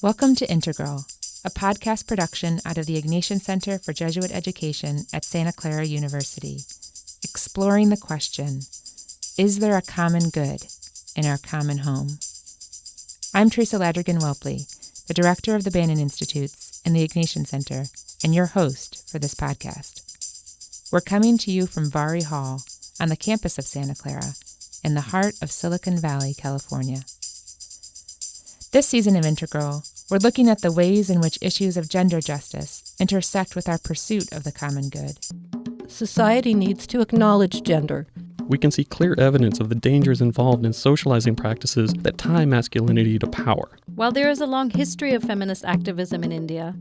Welcome to Integral, a podcast production out of the Ignatian Center for Jesuit Education at Santa Clara University, exploring the question, is there a common good in our common home? I'm Teresa Ladrigan-Welpley, the director of the Bannan Institutes and the Ignatian Center, and your host for this podcast. We're coming to you from Vary Hall on the campus of Santa Clara in the heart of Silicon Valley, California. This season of Integral, we're looking at the ways in which issues of gender justice intersect with our pursuit of the common good. Society needs to acknowledge gender. We can see clear evidence of the dangers involved in socializing practices that tie masculinity to power. While there is a long history of feminist activism in India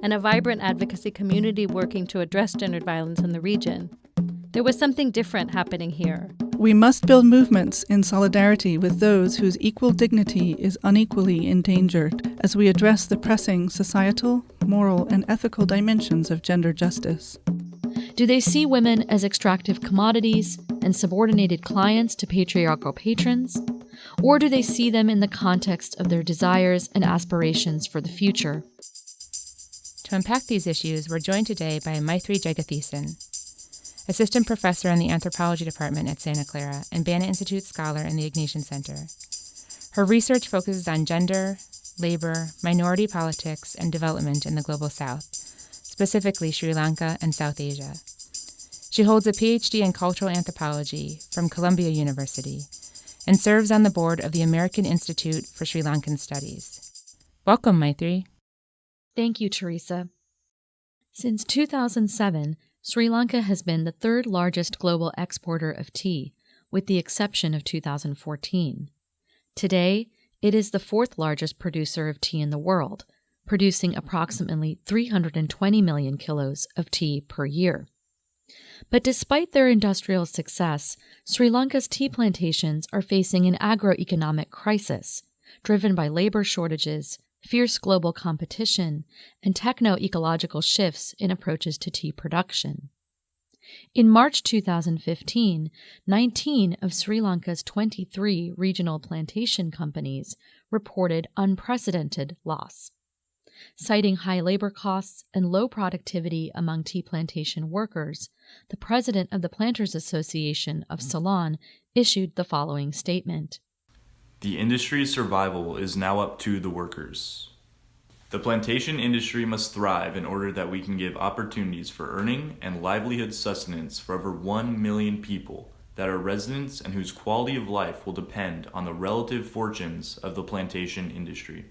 and a vibrant advocacy community working to address gendered violence in the region, there was something different happening here. We must build movements in solidarity with those whose equal dignity is unequally endangered as we address the pressing societal, moral, and ethical dimensions of gender justice. Do they see women as extractive commodities and subordinated clients to patriarchal patrons? Or do they see them in the context of their desires and aspirations for the future? To unpack these issues, we're joined today by Mythri Jegathesan, assistant professor in the Anthropology Department at Santa Clara and Bannan Institute scholar in the Ignatian Center. Her research focuses on gender, labor, minority politics, and development in the Global South, specifically Sri Lanka and South Asia. She holds a PhD in cultural anthropology from Columbia University and serves on the board of the American Institute for Sri Lankan Studies. Welcome, Mythri. Thank you, Teresa. Since 2007, Sri Lanka has been the third largest global exporter of tea, with the exception of 2014. Today, it is the fourth largest producer of tea in the world, producing approximately 320 million kilos of tea per year. But despite their industrial success, Sri Lanka's tea plantations are facing an agroeconomic crisis, driven by labor shortages, fierce global competition, and techno-ecological shifts in approaches to tea production. In March 2015, 19 of Sri Lanka's 23 regional plantation companies reported unprecedented loss. Citing high labor costs and low productivity among tea plantation workers, the president of the Planters Association of Ceylon issued the following statement. The industry's survival is now up to the workers. The plantation industry must thrive in order that we can give opportunities for earning and livelihood sustenance for over 1 million people that are residents and whose quality of life will depend on the relative fortunes of the plantation industry.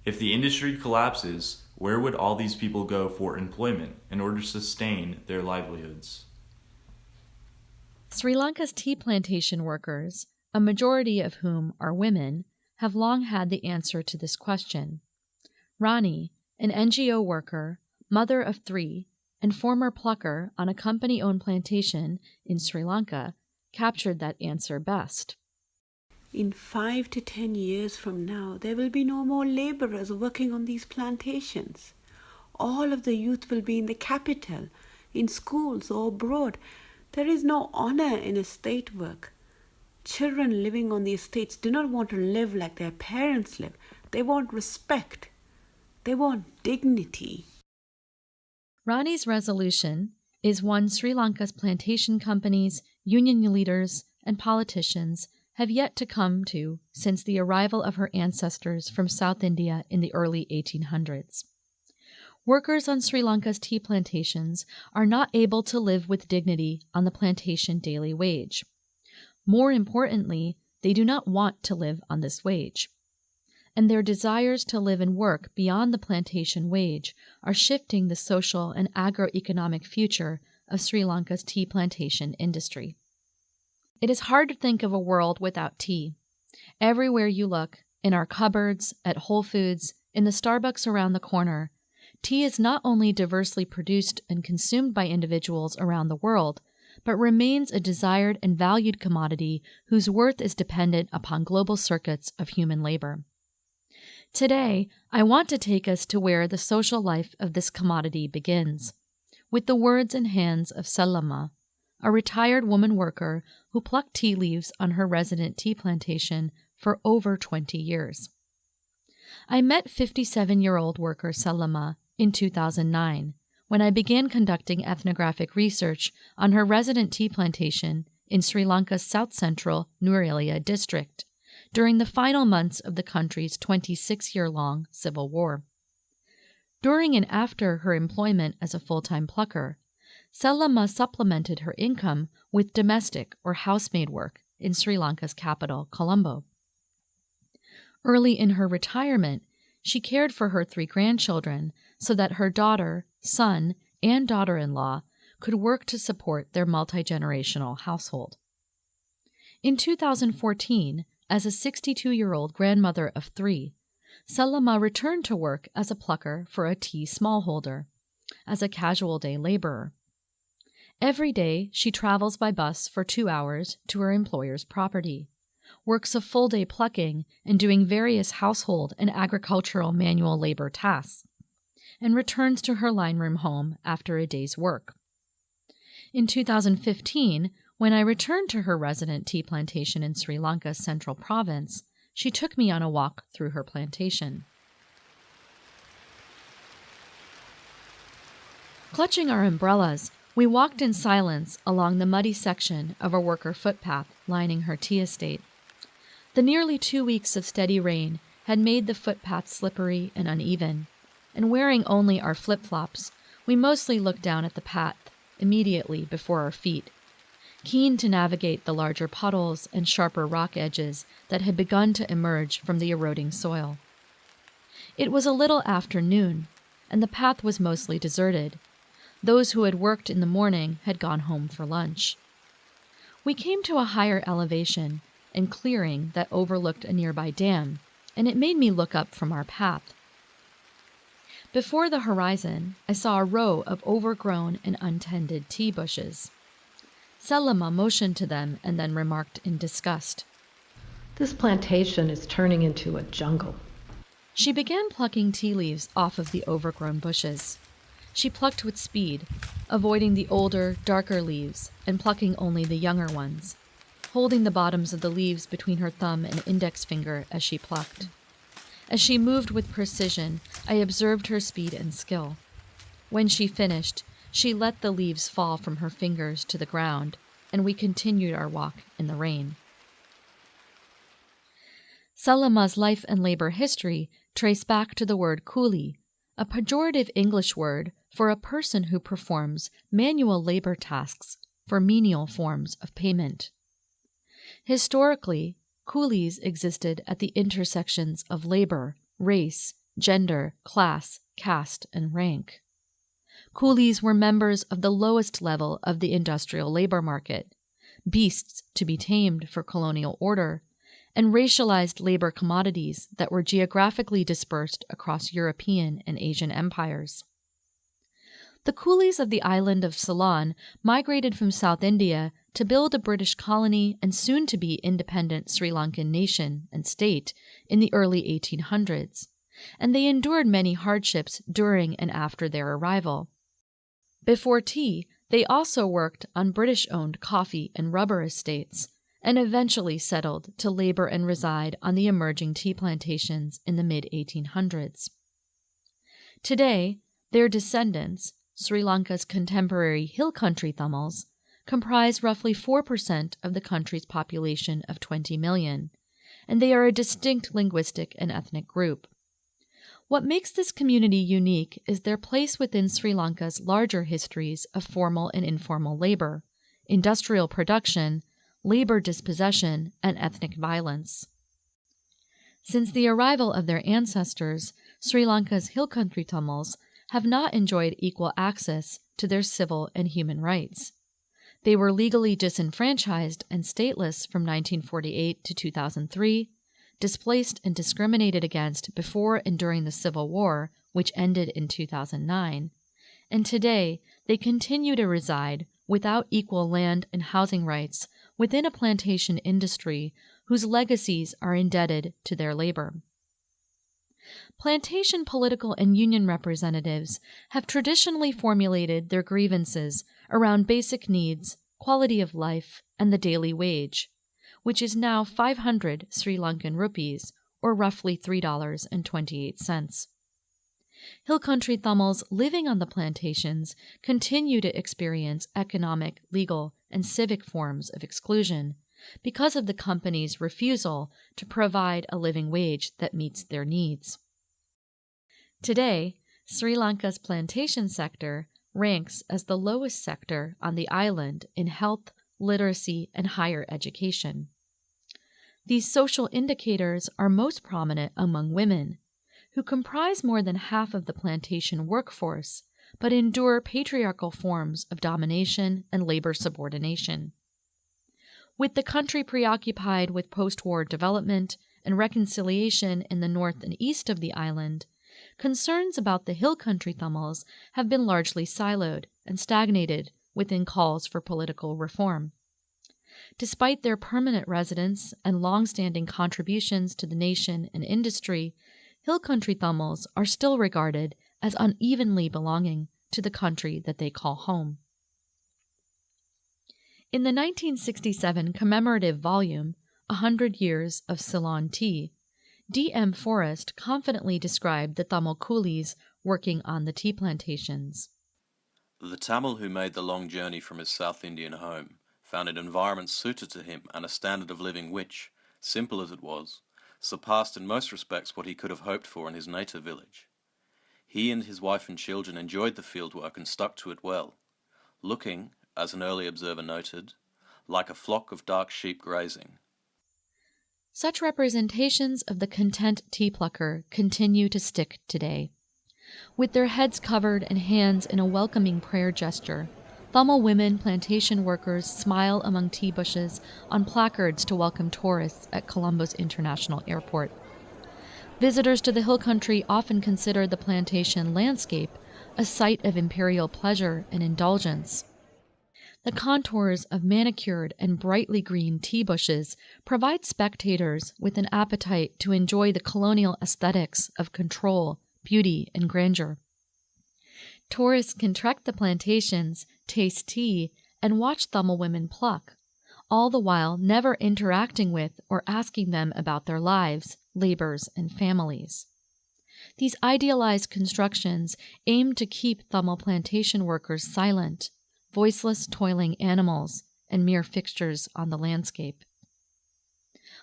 If the industry collapses, where would all these people go for employment in order to sustain their livelihoods? Sri Lanka's tea plantation workers, a majority of whom are women, have long had the answer to this question. Rani, an NGO worker, mother of 3, and former plucker on a company-owned plantation in Sri Lanka, captured that answer best. In 5 to 10 years from now, there will be no more laborers working on these plantations. All of the youth will be in the capital, in schools or abroad. There is no honor in estate work. Children living on the estates do not want to live like their parents live. They want respect. They want dignity. Rani's resolution is one Sri Lanka's plantation companies, union leaders, and politicians have yet to come to since the arrival of her ancestors from South India in the early 1800s. Workers on Sri Lanka's tea plantations are not able to live with dignity on the plantation daily wage. More importantly, they do not want to live on this wage. And their desires to live and work beyond the plantation wage are shifting the social and agroeconomic future of Sri Lanka's tea plantation industry. It is hard to think of a world without tea. Everywhere you look, in our cupboards, at Whole Foods, in the Starbucks around the corner, tea is not only diversely produced and consumed by individuals around the world, but remains a desired and valued commodity whose worth is dependent upon global circuits of human labor. Today, I want to take us to where the social life of this commodity begins, with the words and hands of Salama, a retired woman worker who plucked tea leaves on her resident tea plantation for over 20 years. I met 57-year-old worker Selama in 2009 when I began conducting ethnographic research on her resident tea plantation in Sri Lanka's south-central Nuwara district during the final months of the country's 26-year-long civil war. During and after her employment as a full-time plucker, Selama supplemented her income with domestic or housemaid work in Sri Lanka's capital, Colombo. Early in her retirement, she cared for her 3 grandchildren so that her daughter, son, and daughter-in-law could work to support their multi-generational household. In 2014, as a 62-year-old grandmother of 3, Selama returned to work as a plucker for a tea smallholder, as a casual day laborer. Every day, she travels by bus for 2 hours to her employer's property, works a full day plucking and doing various household and agricultural manual labor tasks, and returns to her line room home after a day's work. In 2015, when I returned to her resident tea plantation in Sri Lanka's central province, she took me on a walk through her plantation. Clutching our umbrellas, we walked in silence along the muddy section of a worker footpath lining her tea estate. The nearly 2 weeks of steady rain had made the footpath slippery and uneven, and wearing only our flip-flops, we mostly looked down at the path immediately before our feet, keen to navigate the larger puddles and sharper rock edges that had begun to emerge from the eroding soil. It was a little after noon, and the path was mostly deserted. Those who had worked in the morning had gone home for lunch. We came to a higher elevation and clearing that overlooked a nearby dam, and it made me look up from our path. Before the horizon, I saw a row of overgrown and untended tea bushes. Selama motioned to them and then remarked in disgust, This plantation is turning into a jungle. She began plucking tea leaves off of the overgrown bushes. She plucked with speed, avoiding the older, darker leaves and plucking only the younger ones, holding the bottoms of the leaves between her thumb and index finger as she plucked. As she moved with precision, I observed her speed and skill. When she finished, she let the leaves fall from her fingers to the ground, and we continued our walk in the rain. Selama's life and labor history trace back to the word coolie, a pejorative English word for a person who performs manual labor tasks for menial forms of payment. Historically, coolies existed at the intersections of labor, race, gender, class, caste, and rank. Coolies were members of the lowest level of the industrial labor market, beasts to be tamed for colonial order, and racialized labor commodities that were geographically dispersed across European and Asian empires. The coolies of the island of Ceylon migrated from South India to build a British colony and soon-to-be independent Sri Lankan nation and state in the early 1800s, and they endured many hardships during and after their arrival. Before tea, they also worked on British-owned coffee and rubber estates, and eventually settled to labor and reside on the emerging tea plantations in the mid-1800s. Today, their descendants, Sri Lanka's contemporary hill country Tamils, comprise roughly 4% of the country's population of 20 million, and they are a distinct linguistic and ethnic group. What makes this community unique is their place within Sri Lanka's larger histories of formal and informal labor, industrial production, labor dispossession, and ethnic violence. Since the arrival of their ancestors, Sri Lanka's hill country Tamils have not enjoyed equal access to their civil and human rights. They were legally disenfranchised and stateless from 1948 to 2003, displaced and discriminated against before and during the Civil War, which ended in 2009, and today they continue to reside without equal land and housing rights within a plantation industry whose legacies are indebted to their labor. Plantation political and union representatives have traditionally formulated their grievances around basic needs, quality of life, and the daily wage, which is now 500 Sri Lankan rupees, or roughly $3.28. Hill country Tamils living on the plantations continue to experience economic, legal, and civic forms of exclusion because of the company's refusal to provide a living wage that meets their needs. Today, Sri Lanka's plantation sector ranks as the lowest sector on the island in health, literacy, and higher education. These social indicators are most prominent among women, who comprise more than half of the plantation workforce, but endure patriarchal forms of domination and labor subordination. With the country preoccupied with post-war development and reconciliation in the north and east of the island, concerns about the hill country Tamils have been largely siloed and stagnated within calls for political reform. Despite their permanent residence and long-standing contributions to the nation and industry, hill country Tamils are still regarded as unevenly belonging to the country that they call home. In the 1967 commemorative volume, 100 Years of Ceylon Tea, D.M. Forrest confidently described the Tamil coolies working on the tea plantations. The Tamil who made the long journey from his South Indian home found an environment suited to him and a standard of living which, simple as it was, surpassed in most respects what he could have hoped for in his native village. He and his wife and children enjoyed the field work and stuck to it well, looking, as an early observer noted, like a flock of dark sheep grazing. Such representations of the content tea plucker continue to stick today. With their heads covered and hands in a welcoming prayer gesture, Tamil women plantation workers smile among tea bushes on placards to welcome tourists at Colombo's International Airport. Visitors to the hill country often consider the plantation landscape a site of imperial pleasure and indulgence. The contours of manicured and brightly green tea bushes provide spectators with an appetite to enjoy the colonial aesthetics of control, beauty, and grandeur. Tourists can trek the plantations, taste tea, and watch Tamil women pluck, all the while never interacting with or asking them about their lives, labors, and families. These idealized constructions aim to keep Tamil plantation workers silent, voiceless, toiling animals, and mere fixtures on the landscape.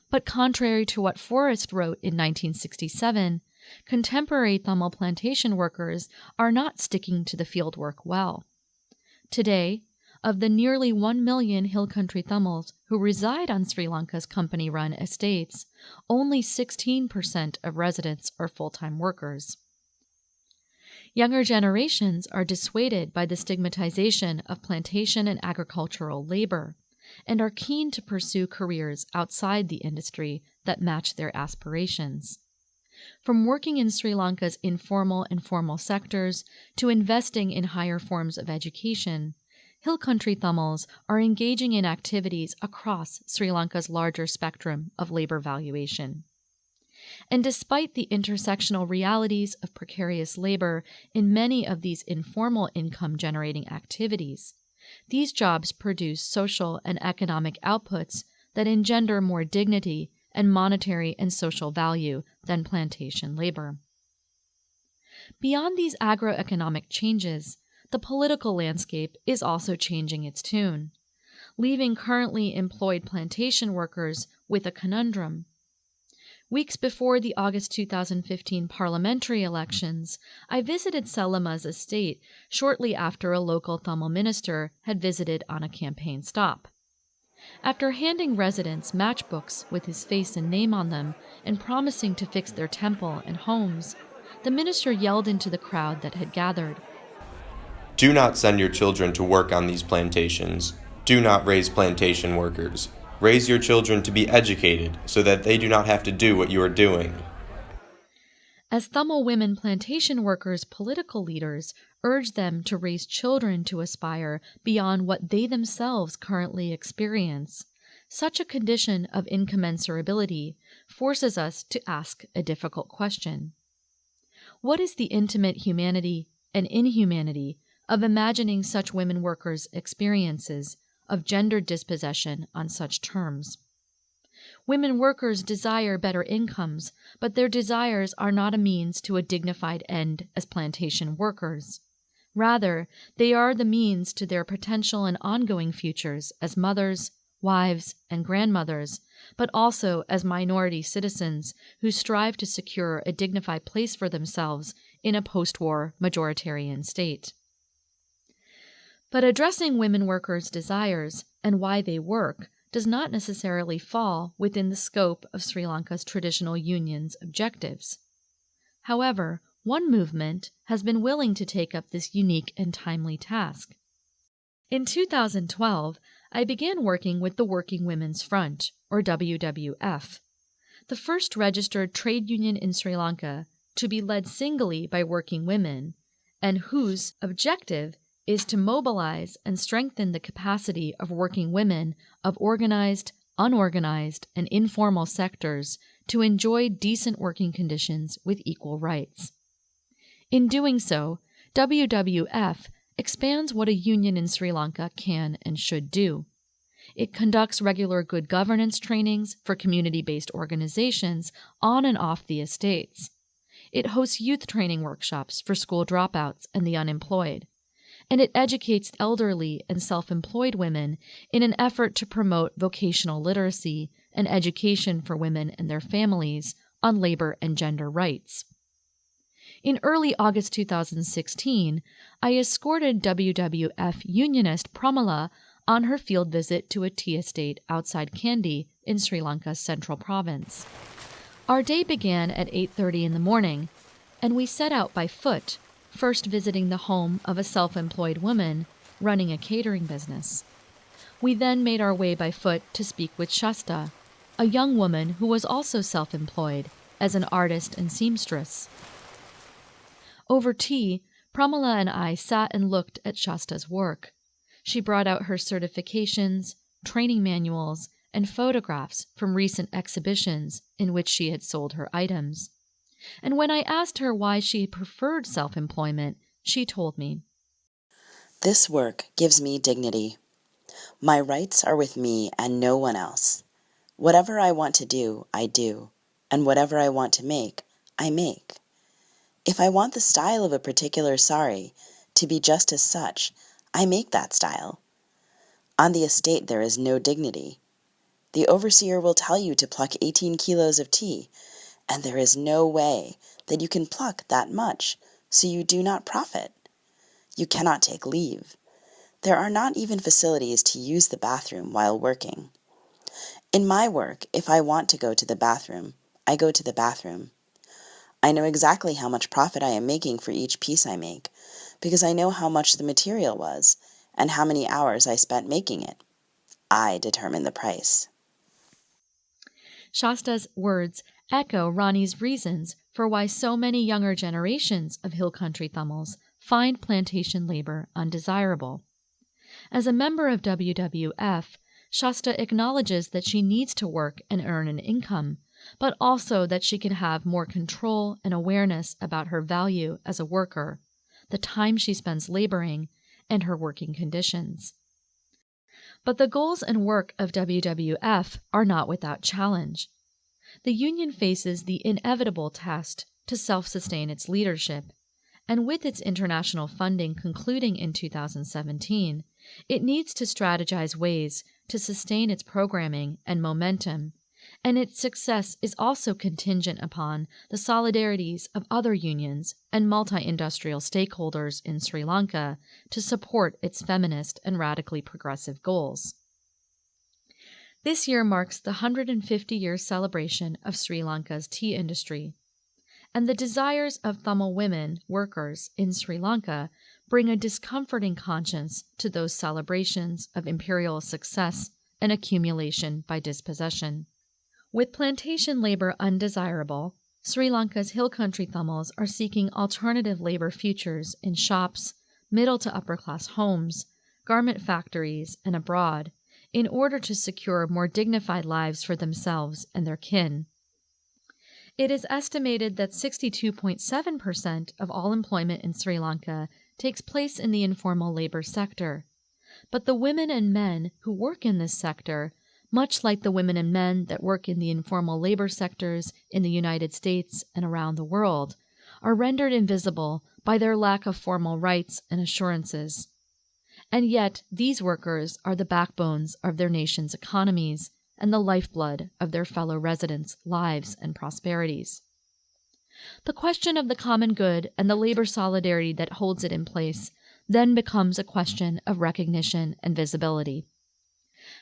But contrary to what Forrest wrote in 1967, contemporary Tamil plantation workers are not sticking to the fieldwork well. Today, of the nearly 1 million hill country Tamils who reside on Sri Lanka's company-run estates, only 16% of residents are full-time workers. Younger generations are dissuaded by the stigmatization of plantation and agricultural labor, and are keen to pursue careers outside the industry that match their aspirations. From working in Sri Lanka's informal and formal sectors to investing in higher forms of education, hill country Tamils are engaging in activities across Sri Lanka's larger spectrum of labor valuation. And despite the intersectional realities of precarious labor in many of these informal income-generating activities, these jobs produce social and economic outputs that engender more dignity and monetary and social value than plantation labor. Beyond these agroeconomic changes, the political landscape is also changing its tune, leaving currently employed plantation workers with a conundrum. Weeks before the August 2015 parliamentary elections, I visited Selama's estate shortly after a local Tamil minister had visited on a campaign stop. After handing residents matchbooks with his face and name on them and promising to fix their temple and homes, the minister yelled into the crowd that had gathered, "Do not send your children to work on these plantations. Do not raise plantation workers. Raise your children to be educated so that they do not have to do what you are doing." As Tamil women plantation workers' political leaders urge them to raise children to aspire beyond what they themselves currently experience, such a condition of incommensurability forces us to ask a difficult question. What is the intimate humanity and inhumanity of imagining such women workers' experiences of gendered dispossession on such terms? Women workers desire better incomes, but their desires are not a means to a dignified end as plantation workers. Rather, they are the means to their potential and ongoing futures as mothers, wives, and grandmothers, but also as minority citizens who strive to secure a dignified place for themselves in a post-war majoritarian state. But addressing women workers' desires and why they work does not necessarily fall within the scope of Sri Lanka's traditional union's objectives. However, one movement has been willing to take up this unique and timely task. In 2012, I began working with the Working Women's Front, or WWF, the first registered trade union in Sri Lanka to be led singly by working women, and whose objective is to mobilize and strengthen the capacity of working women of organized, unorganized, and informal sectors to enjoy decent working conditions with equal rights. In doing so, WWF expands what a union in Sri Lanka can and should do. It conducts regular good governance trainings for community-based organizations on and off the estates. It hosts youth training workshops for school dropouts and the unemployed. And it educates elderly and self-employed women in an effort to promote vocational literacy and education for women and their families on labor and gender rights. In early August 2016, I escorted WWF unionist Pramila on her field visit to a tea estate outside Kandy in Sri Lanka's central province. Our day began at 8:30 in the morning, and we set out by foot, first visiting the home of a self-employed woman running a catering business. We then made our way by foot to speak with Shasta, a young woman who was also self-employed as an artist and seamstress. Over tea, Pramila and I sat and looked at Shasta's work. She brought out her certifications, training manuals, and photographs from recent exhibitions in which she had sold her items. And when I asked her why she preferred self-employment, she told me, "This work gives me dignity. My rights are with me and no one else. Whatever I want to do, I do, and whatever I want to make, I make. If I want the style of a particular sari to be just as such, I make that style. On the estate there is no dignity. The overseer will tell you to pluck 18 kilos of tea, and there is no way that you can pluck that much, so you do not profit. You cannot take leave. There are not even facilities to use the bathroom while working. In my work, if I want to go to the bathroom, I go to the bathroom. I know exactly how much profit I am making for each piece I make, because I know how much the material was, and how many hours I spent making it. I determine the price." Shasta's words echo Rani's reasons for why so many younger generations of Hill Country Tamils find plantation labor undesirable. As a member of WWF, Shasta acknowledges that she needs to work and earn an income, but also that she can have more control and awareness about her value as a worker, the time she spends laboring, and her working conditions. But the goals and work of WWF are not without challenge. The union faces the inevitable test to self-sustain its leadership, and with its international funding concluding in 2017, it needs to strategize ways to sustain its programming and momentum, and its success is also contingent upon the solidarities of other unions and multi-industrial stakeholders in Sri Lanka to support its feminist and radically progressive goals. This year marks the 150-year celebration of Sri Lanka's tea industry, and the desires of Tamil women workers in Sri Lanka bring a discomforting conscience to those celebrations of imperial success and accumulation by dispossession. With plantation labor undesirable, Sri Lanka's hill country Tamils are seeking alternative labor futures in shops, middle to upper class homes, garment factories, and abroad, in order to secure more dignified lives for themselves and their kin. It is estimated that 62.7% of all employment in Sri Lanka takes place in the informal labor sector, but the women and men who work in this sector much like the women and men that work in the informal labor sectors in the United States and around the world, are rendered invisible by their lack of formal rights and assurances. And yet, these workers are the backbones of their nation's economies and the lifeblood of their fellow residents' lives and prosperities. The question of the common good and the labor solidarity that holds it in place then becomes a question of recognition and visibility.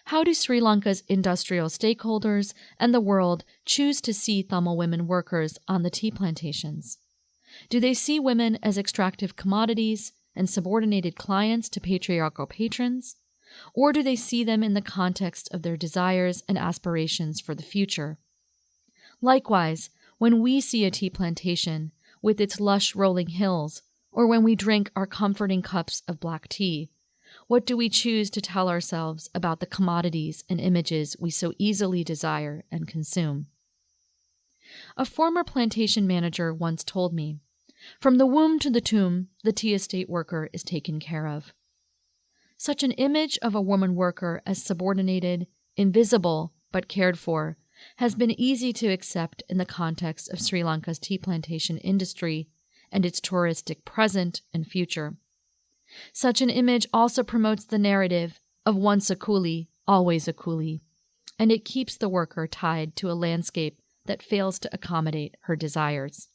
How do Sri Lanka's industrial stakeholders and the world choose to see Tamil women workers on the tea plantations? Do they see women as extractive commodities and subordinated clients to patriarchal patrons? Or do they see them in the context of their desires and aspirations for the future? Likewise, when we see a tea plantation with its lush rolling hills, or when we drink our comforting cups of black tea, what do we choose to tell ourselves about the commodities and images we so easily desire and consume? A former plantation manager once told me, "From the womb to the tomb, the tea estate worker is taken care of." Such an image of a woman worker as subordinated, invisible, but cared for, has been easy to accept in the context of Sri Lanka's tea plantation industry and its touristic present and future. Such an image also promotes the narrative of once a coolie, always a coolie, and it keeps the worker tied to a landscape that fails to accommodate her desires.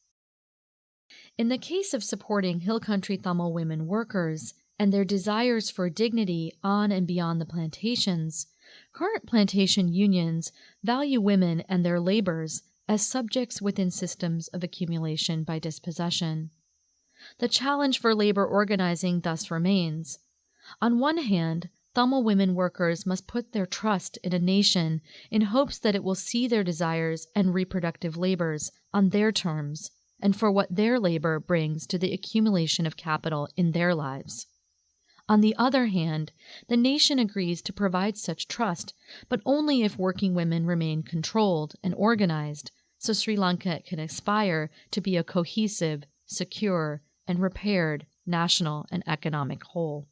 In the case of supporting Hill Country Tamil women workers and their desires for dignity on and beyond the plantations, current plantation unions value women and their labors as subjects within systems of accumulation by dispossession. The challenge for labor organizing thus remains. On one hand, Tamil women workers must put their trust in a nation in hopes that it will see their desires and reproductive labors on their terms and for what their labor brings to the accumulation of capital in their lives. On the other hand, the nation agrees to provide such trust, but only if working women remain controlled and organized, so Sri Lanka can aspire to be a cohesive, secure, and repaired national and economic whole.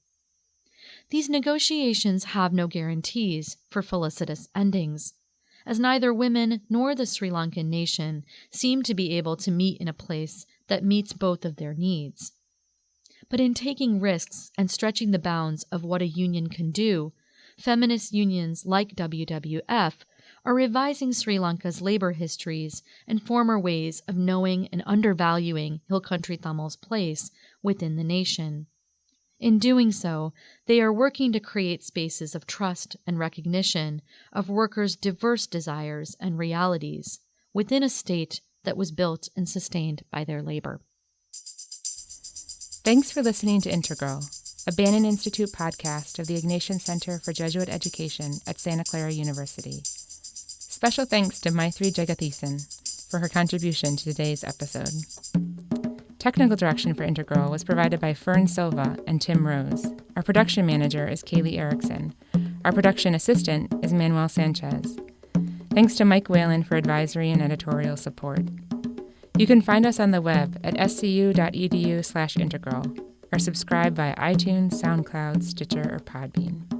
These negotiations have no guarantees for felicitous endings, as neither women nor the Sri Lankan nation seem to be able to meet in a place that meets both of their needs. But in taking risks and stretching the bounds of what a union can do, feminist unions like WWF are revising Sri Lanka's labor histories and former ways of knowing and undervaluing Hill Country Tamil's place within the nation. In doing so, they are working to create spaces of trust and recognition of workers' diverse desires and realities within a state that was built and sustained by their labor. Thanks for listening to Integral, a Bannan Institute podcast of the Ignatian Center for Jesuit Education at Santa Clara University. Special thanks to Mythri Jegathesan for her contribution to today's episode. Technical direction for Integral was provided by Fern Silva and Tim Rose. Our production manager is Kaylee Erickson. Our production assistant is Manuel Sanchez. Thanks to Mike Whalen for advisory and editorial support. You can find us on the web at scu.edu/integral or subscribe via iTunes, SoundCloud, Stitcher, or Podbean.